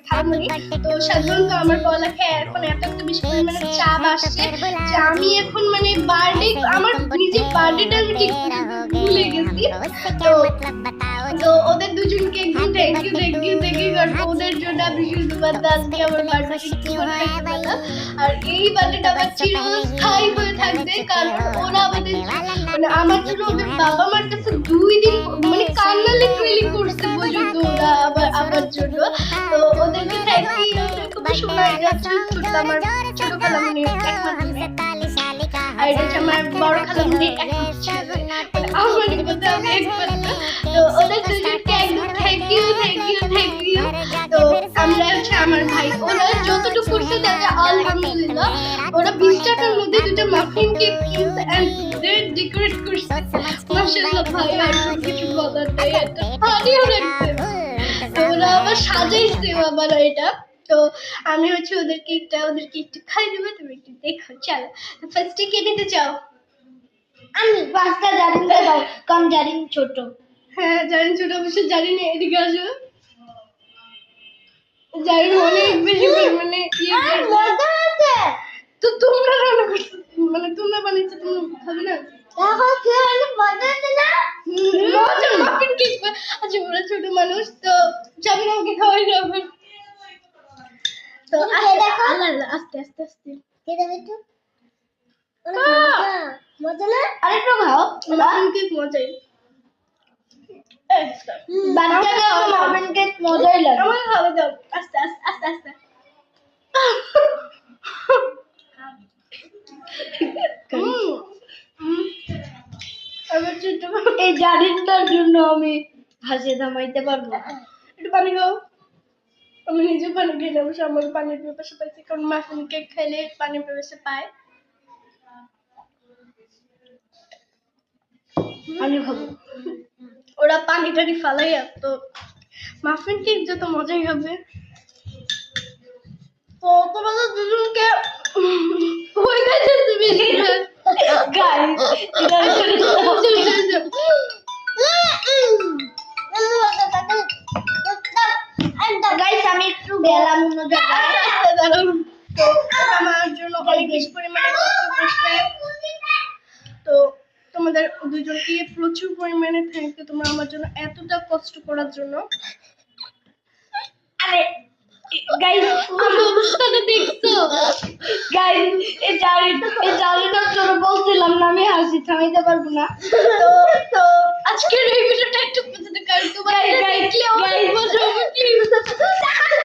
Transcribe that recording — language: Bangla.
খালামণি। তো সাধারণত আমার পড়ালেখায় এখন এত বেশি পরিমাণে চাপ আসছে যে আমি এখন মানে বার্থডে আমার নিজের বার্থডেটা আমি ঠিক ভুলে গেছি। তো ওদের দুজনকে একদম থ্যাংক ইউ করবো। ওদের জন্য আমি শুধুমাত্র আজকে আমার বার্থডে আর এই বার্থডেটা আমার চিরস্থায়ী হয়ে থাকবে, কারণ ওরা আমাদের মানে আমার জন্য ওদের বাবা মার কাছে 2 দিন মানে কান্নালি ফিলিং করছে পর্যন্ত ওরা আমার জন্য। তো ওদেরকে থ্যাংক ইউ। খুব শোনায় যাচ্ছে ছোট আমার ছোট খালামণি একমাত্র মেয়ে, আর এটা হচ্ছে আমার বড় খালামণি আমার মধ্যে আমি একমাত্র। তো ওদের দুজনকে একদম থ্যাংক ইউ। তো আমরা হচ্ছে আমার ভাই ওরা যতটুকু করছে তাতে আলহামদুলিল্লাহ ওরা 20 টাকার মধ্যে 2টা মাফিন কেক কিনছে এন্ড ডেকোরেট করছে। মাশাআল্লাহ ভাই আর কিছু বলার নেই, এত ফানিও লাগছে। তো ওরা আবার সাজাইছে আবার এটা। তো আমি হচ্ছে ওদেরকে একটু খাই দেবো, তুমি একটু দেখো। চলো ফার্স্টে কে নিতে চাও? আমি পাঁচটা জারিনটা দাও, কারণ জারিন ছোট। হ্যাঁ জানি ছোট, অবশ্য জানি না। এদিকে আসো। জানি অনেক বেশি পরিমাণে মজা আছে। তো তোমরা রান্না করছো মানে তোমরা বানিয়েছো, তোমরা খাবে না? দেখো কি অনেক মজা আছে না? মজা মাফিন কেক। আচ্ছা ওরা ছোট মানুষ, তো যাবেন আমাকে খাওয়াই যাবে। তো দেখো আস্তে কে দেবে তো? মজা না? আরেকটু খাও। মাফিন কেক মজাই। বাচ্চাদের মাফিন কেক মজাই লাগে। আমার খাওয়া দাও আস্তে। আমার ছোট এই জারিনটার জন্য আমি হাসি থামাইতে পারবো না। একটু পানি খাও। আমি নিজে পানি খেয়ে যাবো, আমার পানির ব্যাপারটা পাইছি, কারণ মাফিন কেক খাইলে পানির ব্যাপারটা পায়। আমি খাবো। ওরা পানি টানি ফালাইয়া, তো মাফিন কেক যত মজাই হবে। তো তোমাদের দুজনকে ওই গাছে তুমি গাইস আমি একটু গেলাম অন্য জায়গায়। তো আমার জন্য অনেক বেশি পরিমাণে কষ্ট করছে। তো তোমাদের দুজনকে প্রচুর পরিমাণে থ্যাংক ইউ, তোমরা আমার জন্য এতটা কষ্ট করার জন্য। আরে গাইস অবস্থাটা দেখছো? গাইস এই জারিটার জন্য বলছিলাম না আমি হাসি থামাইতে পারবো না। তো আজকের এই ভিডিওটা একটু পছন্দ করি, তোমার দেখলে অনেক মজা হবে। প্লিজ